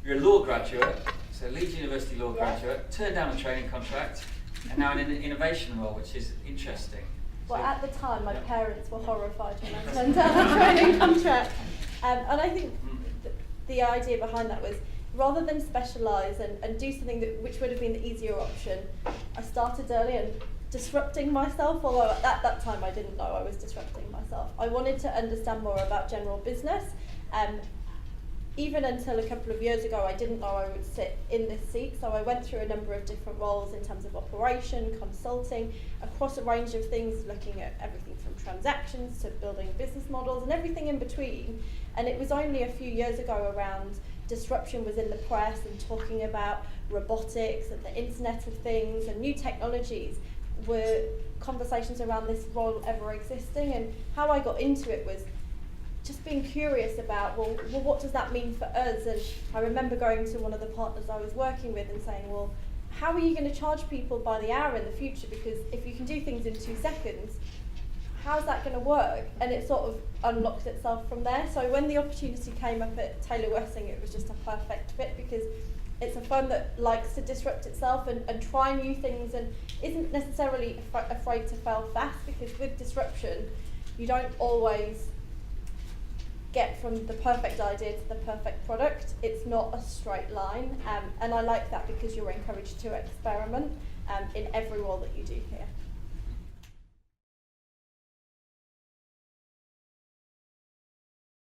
you're a law graduate, so Leeds University law graduate, turned down a training contract, and now in an innovation role, which is interesting. Well, So, at the time, my parents were horrified when I turned down a training contract. And I think the idea behind that was, rather than specialise and do something which would have been the easier option, I started early and disrupting myself, although at that time I didn't know I was disrupting myself. I wanted to understand more about general business. Even until a couple of years ago, I didn't know I would sit in this seat, so I went through a number of different roles in terms of operation, consulting, across a range of things, looking at everything from transactions to building business models and everything in between. And it was only a few years ago around disruption was in the press and talking about robotics and the Internet of Things and new technologies were conversations around this role ever existing. And how I got into it was just being curious about, well, what does that mean for us? And I remember going to one of the partners I was working with and saying, well, how are you going to charge people by the hour in the future? Because if you can do things in 2 seconds, how's that going to work? And it sort of unlocked itself from there. So when the opportunity came up at Taylor Wessing, it was just a perfect fit, because it's a firm that likes to disrupt itself and try new things and isn't necessarily afraid to fail fast, because with disruption, you don't always get from the perfect idea to the perfect product. It's not a straight line, and I like that because you're encouraged to experiment in every role that you do here.